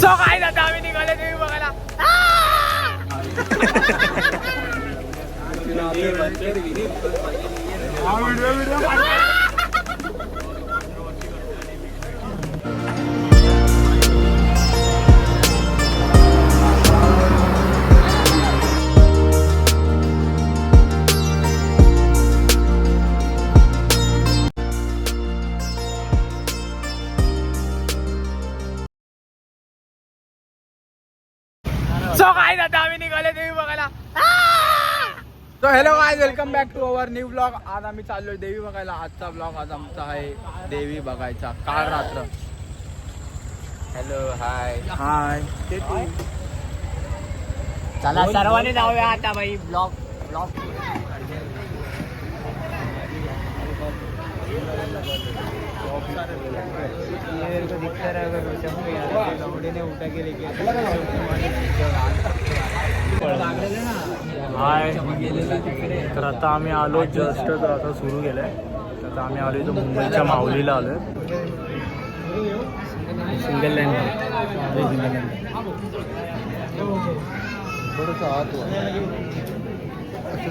So काय जातं आम्ही निघाले देवी बघायला. सो काय जातं आम्ही निघाले देवी बघायला. So hello guys, welcome back to our new blog. आज आम्ही चाललोय देवी बघायला. आजचा ब्लॉग आज आमचा आहे देवी बघायचा काल रात्र. हॅलो हाय हाय. चला सर्वांनी जाऊया आता भाई ब्लॉग ब्लॉग. दिखता हाय. तर आता आम्ही आलो जस्ट, तर आता सुरू केलंय. तर आता आम्ही आलो इथं मुंबईच्या माऊलीला आलोय. सिंगल लाईन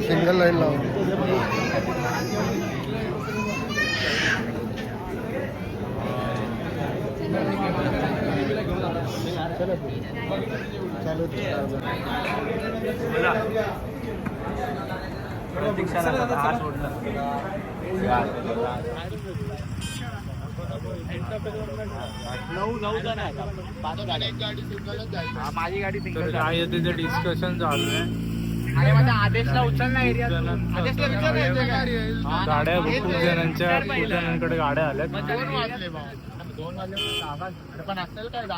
सिंगल लाईन लावून माझी गाडी तर काय तिथे डिस्कशन चालू आहे. अरे माझ्या आदेशला उचल ना एरिया. गाड्या खूप जणांकडे गाड्या आल्यात.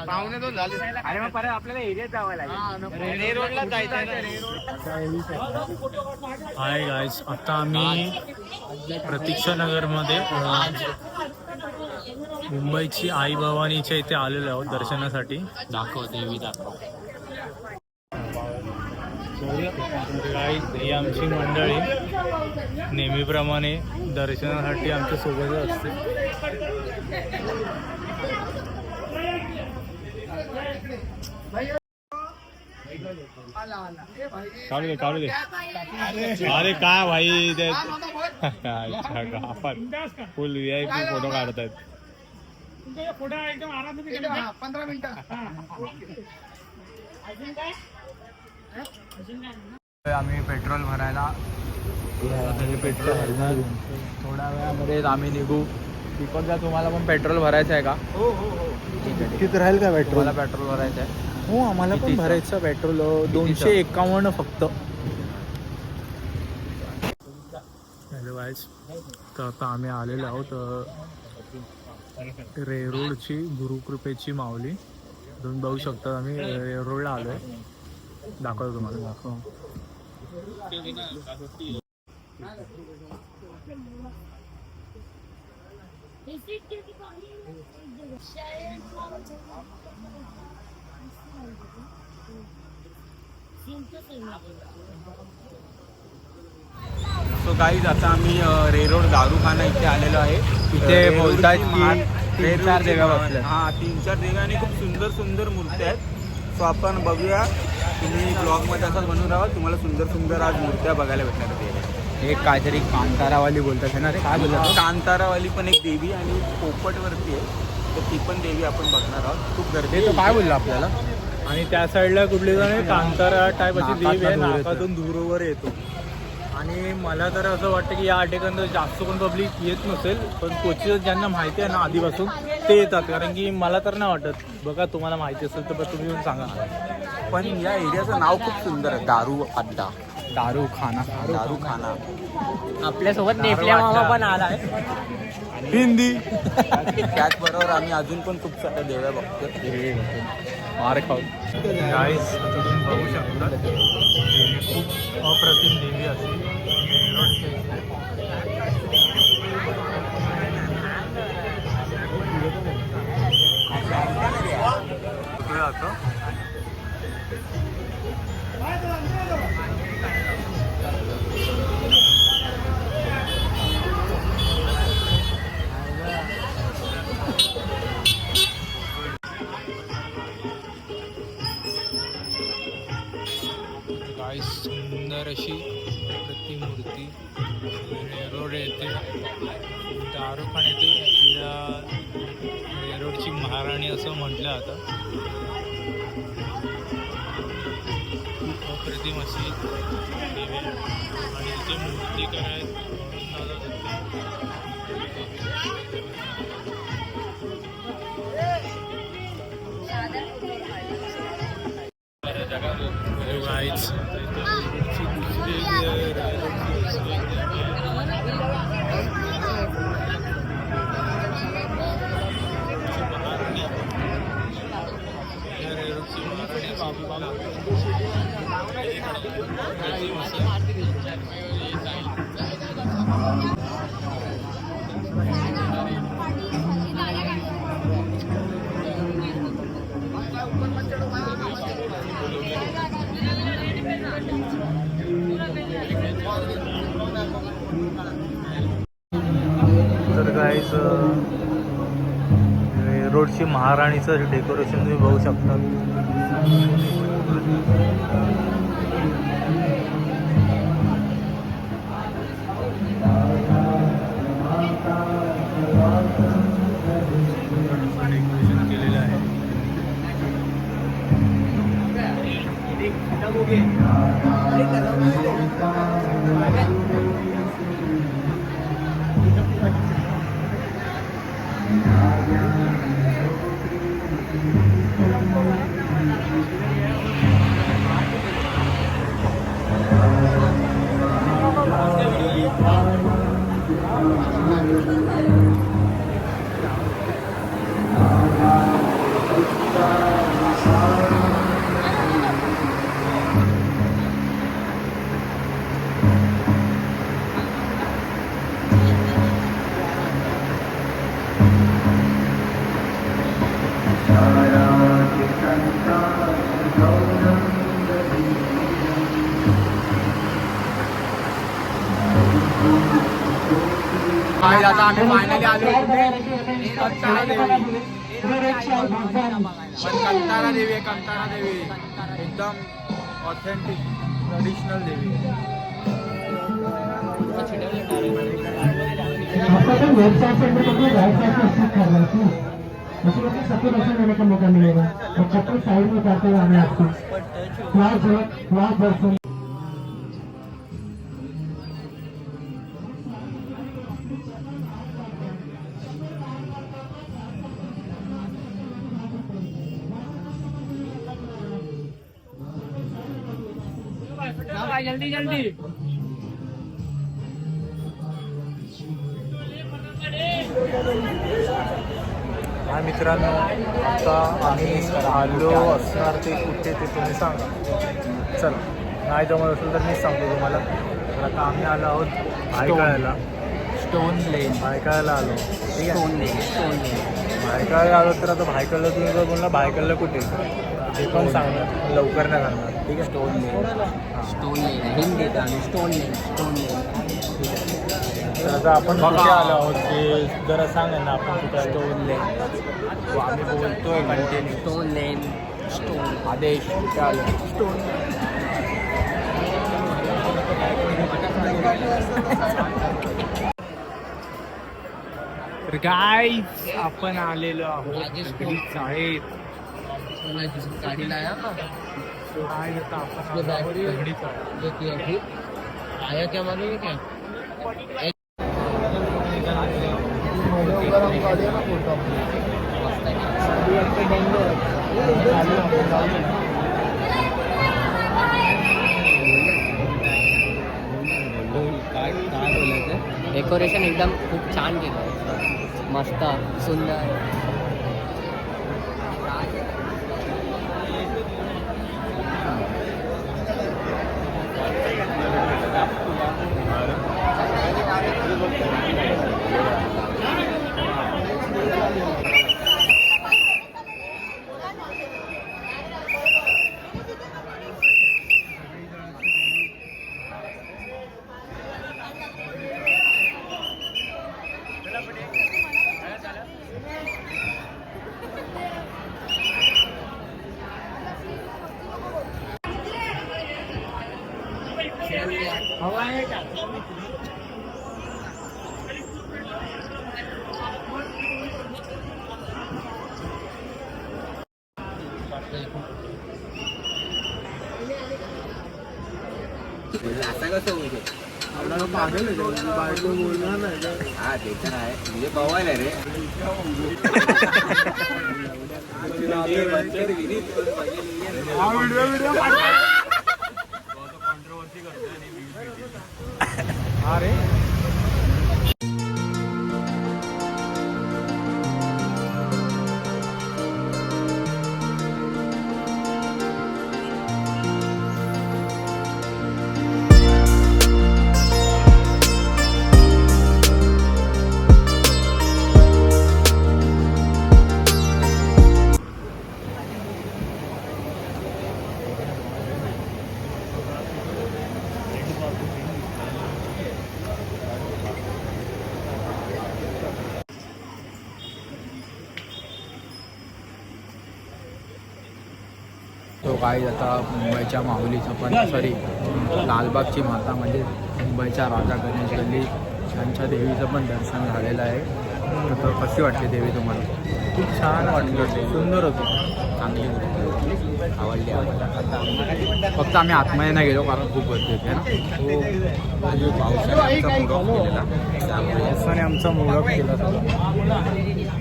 पावणे 2 झाले. अरे मग परत आपल्याला एरियात जावं लागेल. रे रोडला जायचं. हाय गाईज, आता आम्ही प्रतीक्षा नगरमध्ये मुंबईची आई भवानीच्या इथे आलेलो आहोत दर्शनासाठी. दाखव देवी दाखव. गाईज, ही आमची मंडळी नेहमीप्रमाणे दर्शनासाठी आमच्या सोबतच असते. काढू दे. अरे काय भाई, फुल VIP फोटो काढतायत. 15 मिनिटं. आम्ही पेट्रोल भरायला पेट्रोल भरणार. थोड्या वेळामध्ये आम्ही निघू. तिकडचा तुम्हाला पण पेट्रोल भरायचं आहे का? हो हो हो. तिथं राहील का पेट्रोल? मला पेट्रोल भरायचं आहे. हो, आम्हाला पण भरायचं पेट्रोल. 251 फक्त. हॅलो गाईज, तर आता आम्ही आलेलो आहोत रेरोडची गुरुकृपेची माऊली. तुम्ही बघू शकता आम्ही रेरोडला आलो आहे. दाखवतो तुम्हाला. सो गाईज, आता आम्ही रेरोड दारूखाना इथे आलेलो आहे. इथे बोलतात की 3-4 देव्या बसल्या. हां, 3-4 देव्या आणि खूप सुंदर सुंदर मूर्त्या आहेत. सो आपण बघूया. तुम्ही ब्लॉगमध्ये असंच बनवून राहा. तुम्हाला सुंदर सुंदर आज मूर्त्या बघायला भेटणार आहेत. एक काहीतरी कांतारावाली बोलतात ना रे, काय बोलतात? कांतारावाली पण एक देवी आणि पोपटवरती आहे. तर ती पण देवी आपण बघणार आहोत. खूप गर्दी तो काय बोलला आपल्याला? आणि त्या साईडला कुठली जण कांतारा टाईप अशी देवी आहे, नाकातून दूरवर येतो. आणि मला तर असं वाटतं की या ठिकाणी जास्त कोण पब्लिक येत नसेल, पण क्वचित ज्यांना माहिती आहे ना आधीपासून ते येतात. कारण की मला तर नाही वाटत. बघा, तुम्हाला माहिती असेल तर तुम्ही येऊन सांगा. पण या एरियाचं नाव खूप सुंदर आहे, दारू अड्डा. दारूखाना. आपल्यासोबत नेपल्या मामा पण आलाय. हिंदी. त्याचबरोबर आम्ही अजून पण खूप साऱ्या देव्या बघतो. मार खाऊ. गाईस, तुम्ही बघू शकता खूप अप्रतिम देवी असते. काही सुंदर अशी प्रतिमूर्ती रेरोड येते दारूखान येते. या रेरोडची महाराणी असं म्हटलं जातं. खूप अप्रतिम अशी देवी आहे आणि इथे मूर्ती करायला तर गाईज रोडची महाराणीचं डेकोरेशन तुम्ही बघू शकता. डेकोरेशन केलेलं आहे. आता आम्ही फायनली आलो कंटाळा देवी. कंटाळा देवी आहे, कंटाळा देवी एकदम ऑथेंटिक ट्रेडिशनल देवी. सबको दर्शन लेने का मौका मिलेगा और चप्पल साइड में जाते हुए हमें आपको क्लास दर्शन. जल्दी जल्दी हा मित्रांनो, आता आम्ही आलो असणार ते कुठे ते तुम्ही सांगा. चला, नाही जमत असेल तर मीच सांगतो तुम्हाला. तर आता आम्ही आलो आहोत भायखळ्याला. स्टोन लेन भायखळ्याला आलो. ठीक आहे, स्टोन लेन भायखळ्याला आलो. तर आता भायखळ्याला तुम्ही जर बोलला भायखळ्याला कुठे ते पण सांगणार, लवकर नाही सांगणार. ठीक आहे, स्टोन लेन हिंदीत आणि स्टोन लेन तर आता आपण कुठे आलो आहोत ते जरा सांगा ना. आपण कुठे आलो? स्टोन लेन आम्ही बोलतोय कंटिन्यू. स्टोन लेन स्टोन आदेश कुठे आलो? स्टोन तर गाईज आपण आलेलो आहोत शाळेत. गाडीला काय आता आपण दगडी चाळे. आया क्या मालूम क्या डेकोरेशन एकदम खूप छान केलं आहे. मस्त सुंदर. आता कसं होईल पागल आहे बायको बोलणार नाही का? हा ते तर आहे म्हणजे पवायला रे अरे तो काय आता मुंबईच्या माऊलीचं पण सॉरी लालबागची माता म्हणजे मुंबईच्या राजा गणेश गल्ली यांच्या देवीचं पण दर्शन झालेलं आहे. तर कशी वाटते देवी तुम्हाला? खूप छान वाटलं ते, सुंदर होतं. चांगली मूर्ती आवडली आम्हाला. फक्त आम्ही आतमध्ये नाही गेलो कारण खूप गर्दी होती ना. हो पावसाने आमचा मूड ऑफ केलेला त्यामुळे पावसाने आमचा मूड ऑफ केला सगळा.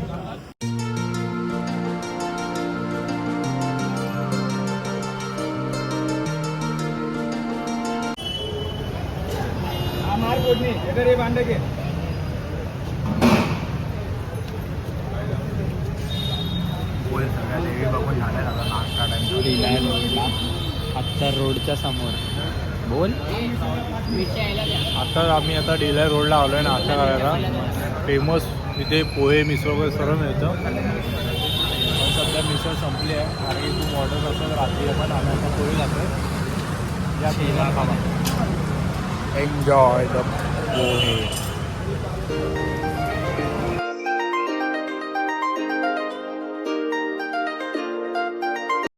बोल सगळ्या देवी बघून झाल्या आता नाश्ता टाइम आता रोडच्या समोर बोल. आता डिलाय रोडला आलोय नाश्ता करायला. फेमस इथे पोहे मिसळ वगैरे सर्व मिळतं. पण सध्या मिसळ संपली आहे आणि खूप ऑर्डर असेल रात्री आपण आम्ही पोहे जातोय या पिझ्झा खावा. Enjoy the pohe.